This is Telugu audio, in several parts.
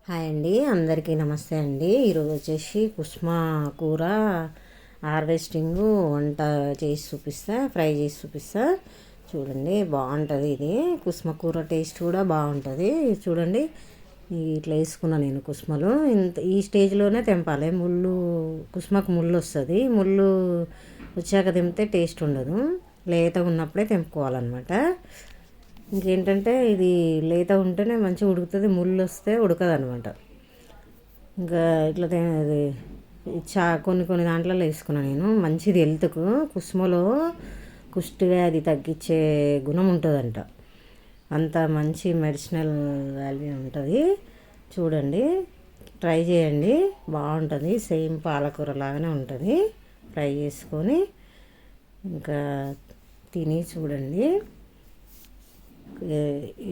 హాయ్ అండి, అందరికీ నమస్తే అండి. ఈరోజు వచ్చేసి కుస్మా కూర హార్వెస్టింగ్ వంట చేసి చూపిస్తా, ఫ్రై చేసి చూపిస్తా. చూడండి, బాగుంటుంది. ఇది కుస్మా కూర టేస్ట్ కూడా బాగుంటుంది. చూడండి, ఇట్లా వేసుకున్నా నేను కుస్మలు. ఈ స్టేజ్లోనే తెంపాలి. కుస్మాకు ముళ్ళు వస్తుంది. ముళ్ళు వచ్చాక తెంపితే టేస్ట్ ఉండదు. లేతగా ఉన్నప్పుడే తెంపుకోవాలన్నమాట. ఇంకేంటంటే ఇది లేత ఉంటేనే మంచిగా ఉడుకుతుంది. ముళ్ళు వస్తే ఉడకదు అనమాట. ఇంకా ఇట్లా అది కొన్ని దాంట్లలో వేసుకున్నాను నేను. మంచిది హెల్త్కు. కుసుమలో కుష్టి వ్యాధి తగ్గించే గుణం ఉంటుందంట. అంత మంచి మెడిసినల్ వాల్యూ ఉంటుంది. చూడండి, ట్రై చేయండి, బాగుంటుంది. సేమ్ పాలకూర లాగానే ఉంటుంది. ఫ్రై చేసుకొని ఇంకా తిని చూడండి.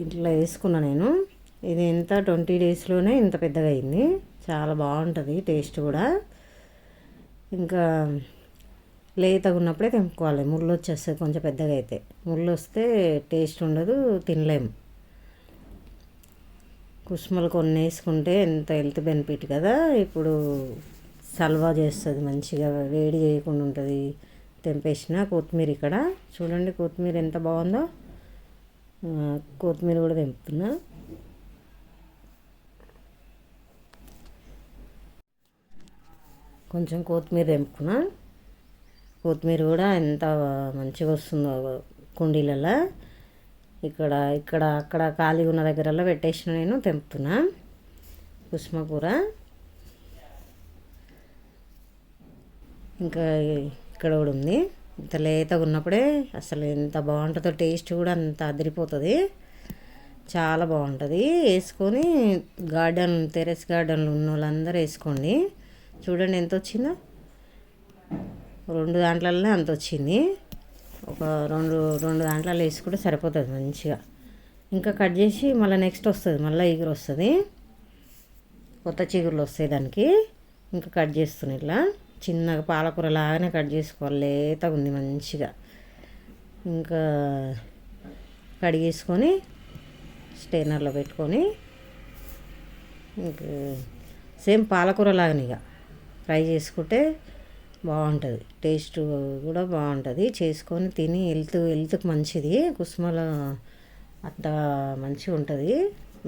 ఇట్లా వేసుకున్నా నేను. ఇది ఎంత 20 డేస్లోనే ఇంత పెద్దగా అయింది. చాలా బాగుంటుంది టేస్ట్ కూడా. ఇంకా లేతగా ఉన్నప్పుడే తెంపుకోవాలి. ముళ్ళు వచ్చేస్తుంది కొంచెం పెద్దగా అయితే. ముళ్ళు వస్తే టేస్ట్ ఉండదు, తినలేము. కుసుమలు కొన్ని వేసుకుంటే ఎంత హెల్త్ బెనిఫిట్ కదా. ఇప్పుడు సల్వా చేస్తుంది, మంచిగా వేడి చేయకుండా ఉంటుంది. తెంపేసిన కొత్తిమీర ఇక్కడ చూడండి, కొత్తిమీర ఎంత బాగుందో. కొత్తిమీర కూడా తెంపుతున్నా. కొంచెం కొత్తిమీర తెంపుకున్నా. కొత్తిమీర కూడా ఎంత మంచిగా వస్తుందో కుండీలలో. ఇక్కడ ఇక్కడ అక్కడ ఖాళీగా ఉన్న దగ్గరలో పెట్టేసిన నేను. తెంపుతున్నా కుసుమ కూర. ఇంకా ఇక్కడ కూడా ఉంది. ఇంత లేతగా ఉన్నప్పుడే అసలు ఎంత బాగుంటుందో. టేస్ట్ కూడా అంత అదిరిపోతుంది. చాలా బాగుంటుంది. వేసుకొని టెర్రస్ గార్డెన్లో ఉన్న వాళ్ళందరూ వేసుకోండి. చూడండి ఎంత వచ్చిందో. 2 దాంట్లలోనే అంత వచ్చింది. ఒక రెండు దాంట్లలో వేసుకుంటే సరిపోతుంది మంచిగా. ఇంకా కట్ చేసి మళ్ళీ నెక్స్ట్ వస్తుంది, మళ్ళీ ఎగురు వస్తుంది. కొత్త చిగురులు వస్తాయి దానికి. ఇంకా కట్ చేస్తున్నాయి ఇట్లా చిన్నగా. పాలకూర లాగానే కట్ చేసుకోవాలి. లేతగా ఉంది మంచిగా. ఇంకా కడిగేసుకొని స్టెయినర్లో పెట్టుకొని ఇంకా సేమ్ పాలకూర లాగానే ఇక ఫ్రై చేసుకుంటే బాగుంటుంది. టేస్ట్ కూడా బాగుంటుంది. చేసుకొని తిని హెల్త్కి మంచిది. కుసుమలో అంత మంచిగా ఉంటుంది.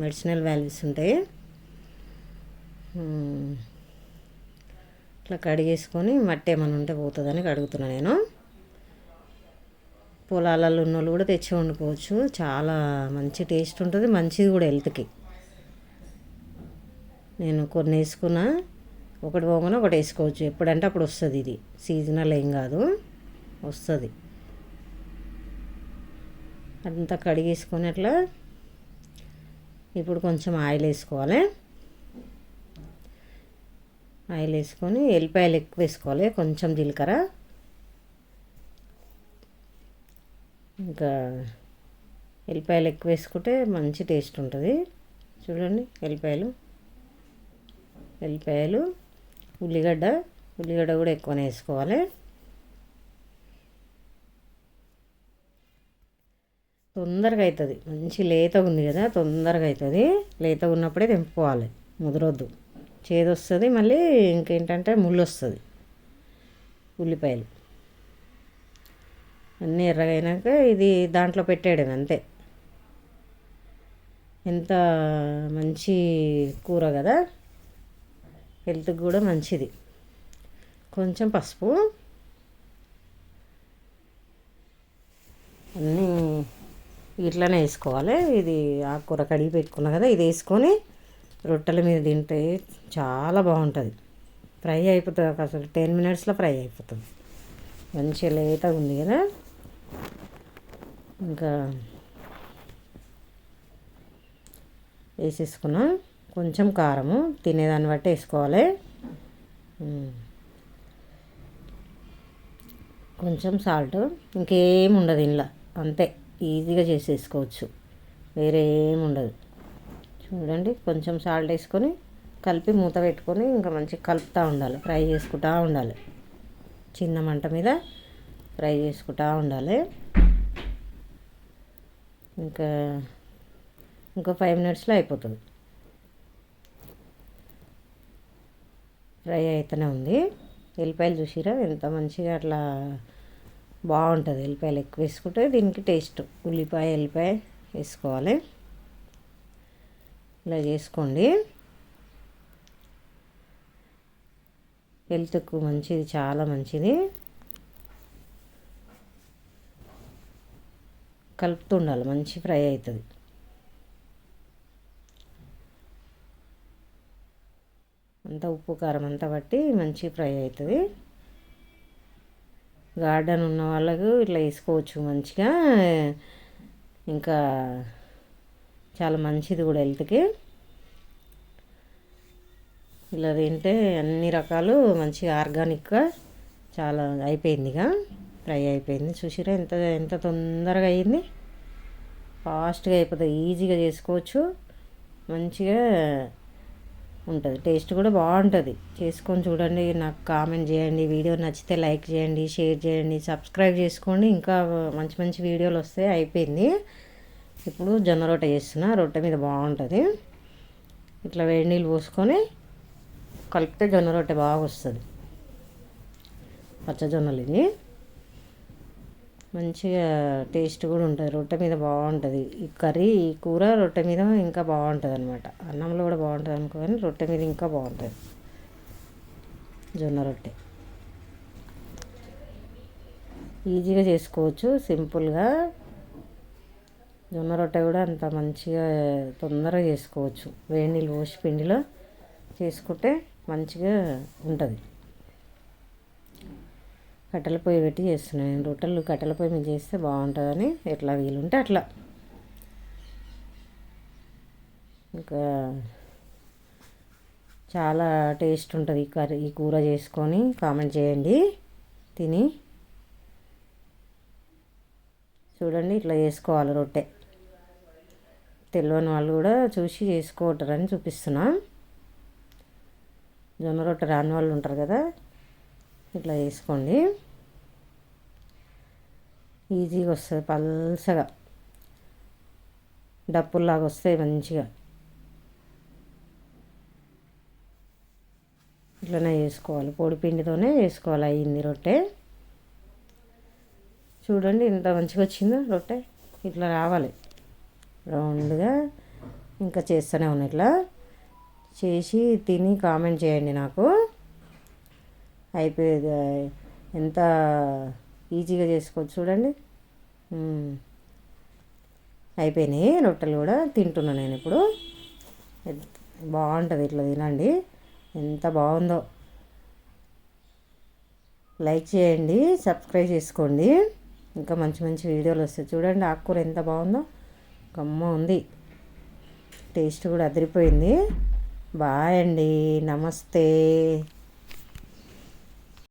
మెడిసినల్ వాల్యూస్ ఉంటాయి. ఇట్లా కడిగేసుకొని మట్టి ఏమైనా ఉంటే పోతుందని కడుగుతున్నాను నేను. పొలాలలో ఉన్న వాళ్ళు కూడా తెచ్చి వండుకోవచ్చు. చాలా మంచి టేస్ట్ ఉంటుంది, మంచిది కూడా హెల్త్కి. నేను కొన్ని వేసుకున్నా. ఒకటి పోగానే ఒకటి వేసుకోవచ్చు. ఎప్పుడంటే అప్పుడు వస్తుంది. ఇది సీజనల్ ఏం కాదు, వస్తుంది. అంతా కడిగేసుకొని అట్లా ఇప్పుడు కొంచెం ఆయిల్ వేసుకోవాలి. ఆయిల్ వేసుకొని ఎల్లిపాయలు ఎక్కువ వేసుకోవాలి. కొంచెం జీలకర్ర, ఇంకా ఎల్లిపాయలు ఎక్కువ వేసుకుంటే మంచి టేస్ట్ ఉంటుంది. చూడండి, ఎల్లిపాయలు ఉల్లిగడ్డ కూడా ఎక్కువనే వేసుకోవాలి. తొందరగా అవుతుంది. మంచి లేతగా ఉంది కదా, తొందరగా అవుతుంది. లేతగా ఉన్నప్పుడే తెంపుకోవాలి, ముదరొద్దు. చేదు వస్తుంది. మళ్ళీ ఇంకేంటంటే ముళ్ళు వస్తుంది. ఉల్లిపాయలు అన్నీ ఎర్రగైనాక ఇది దాంట్లో పెట్టేయడం అంతే. ఎంత మంచి కూర కదా, హెల్త్కి కూడా మంచిది. కొంచెం పసుపు, అన్నీ ఇట్లనే వేసుకోవాలి. ఇది ఆకుకూర కడిగి పెట్టుకున్నా కదా, ఇది వేసుకొని రొట్టెల మీద తింటే చాలా బాగుంటుంది. ఫ్రై అయిపోతుంది అసలు 10 మినిట్స్లో ఫ్రై అయిపోతుంది. మంచిగా లేతగా ఉంది కదా. ఇంకా వేసేసుకున్నా. కొంచెం కారము తినేదాన్ని బట్టి వేసుకోవాలి. కొంచెం సాల్ట్. ఇంకేం ఉండదు ఇంట్లో, అంతే. ఈజీగా చేసేసుకోవచ్చు, వేరే ఏముండదు. చూడండి, కొంచెం సాల్ట్ వేసుకొని కలిపి మూత పెట్టుకొని ఇంకా మంచిగా కలుపుతూ ఉండాలి. ఫ్రై చేసుకుంటూ ఉండాలి. చిన్న మంట మీద ఫ్రై చేసుకుంటూ ఉండాలి. ఇంకో 5 మినిట్స్లో అయిపోతుంది. ఫ్రై అయితేనే ఉంది. ఎల్లిపాయలు చూసిరా ఎంత మంచిగా అట్లా బాగుంటుంది. ఎల్లిపాయలు ఎక్కువ వేసుకుంటే దీనికి టేస్ట్. ఉల్లిపాయ ఎల్లిపాయ వేసుకోవాలి. ఇలా చేసుకోండి. హెల్త్కు మంచిది, చాలా మంచిది. కలుపుతుండాలి, మంచి ఫ్రై అవుతుంది. అంతా ఉప్పు కారం అంతా బట్టి మంచి ఫ్రై అవుతుంది. గార్డెన్ ఉన్న వాళ్ళకు ఇట్లా వేసుకోవచ్చు మంచిగా. ఇంకా చాలా మంచిది కూడా హెల్త్కి. ఇలా తింటే అన్ని రకాలు మంచిగా ఆర్గానిక్గా చాలా అయిపోయిందిగా, ఫ్రై అయిపోయింది. చూసిరా ఎంత ఎంత తొందరగా అయ్యింది. ఫాస్ట్గా అయిపోతుంది, ఈజీగా చేసుకోవచ్చు, మంచిగా ఉంటుంది. టేస్ట్ కూడా బాగుంటుంది. చేసుకొని చూడండి, నాకు కామెంట్ చేయండి. వీడియో నచ్చితే లైక్ చేయండి, షేర్ చేయండి, సబ్స్క్రైబ్ చేసుకోండి. ఇంకా మంచి మంచి వీడియోలు వస్తాయి. అయిపోయింది. ఇప్పుడు జొన్న రొట్టె చేస్తున్నా. రొట్టె మీద బాగుంటుంది. ఇట్లా వేడి నీళ్ళు పోసుకొని కలిపితే జొన్న రొట్టె బాగా వస్తుంది. పచ్చజొన్నలు ఇది మంచిగా టేస్ట్ కూడా ఉంటుంది. రొట్టె మీద బాగుంటుంది. ఈ కర్రీ, ఈ కూర రొట్టె మీద ఇంకా బాగుంటుంది అనమాట. అన్నంలో కూడా బాగుంటుంది అనుకో, కానీ రొట్టె మీద ఇంకా బాగుంటుంది జొన్న రొట్టె. ఈజీగా చేసుకోవచ్చు, సింపుల్గా. జొన్న రొట్టె కూడా అంత మంచిగా తొందరగా చేసుకోవచ్చు. వేడి నీళ్ళు పోసి పిండిలో చేసుకుంటే మంచిగా ఉంటుంది. కట్టెల పొయ్యి పెట్టి చేస్తున్నాను నేను రొట్టెలు. కట్టెల పొయ్యి మీద చేస్తే బాగుంటుందని ఎట్లా వీలుంటే అట్లా. ఇంకా చాలా టేస్ట్ ఉంటుంది ఈ కర్రీ. ఈ కూర చేసుకొని కామెంట్ చేయండి తిని. చూడండి ఇట్లా చేసుకోవాలి రొట్టె. తెలియని వాళ్ళు కూడా చూసి చేసుకోవటారని చూపిస్తున్నా. జొన్న రొట్టె రాని వాళ్ళు ఉంటారు కదా, ఇట్లా చేసుకోండి. ఈజీగా వస్తుంది, పల్సగా డప్పుల్లాగా వస్తాయి మంచిగా. ఇట్లనే చేసుకోవాలి, పొడి పిండితోనే చేసుకోవాలి. అయ్యింది రొట్టె. చూడండి ఎంత మంచిగా వచ్చిందో రొట్టె. ఇట్లా రావాలి రౌండ్గా. ఇంకా చేస్తూనే ఉన్నా. ఇట్లా చేసి తిని కామెంట్ చేయండి నాకు. అయిపోయేది ఎంత ఈజీగా చేసుకోవచ్చు చూడండి. అయిపోయినాయి రొట్టెలు కూడా. తింటున్నాను నేను ఇప్పుడు. బాగుంటుంది, ఇట్లా తినండి. ఎంత బాగుందో. లైక్ చేయండి, సబ్స్క్రైబ్ చేసుకోండి. ఇంకా మంచి మంచి వీడియోలు వస్తాయి. చూడండి ఆకుకూర ఎంత బాగుందో, గమ్మ ఉంది. టేస్ట్ కూడా అదిరిపోయింది. బాయ్ అండి, నమస్తే.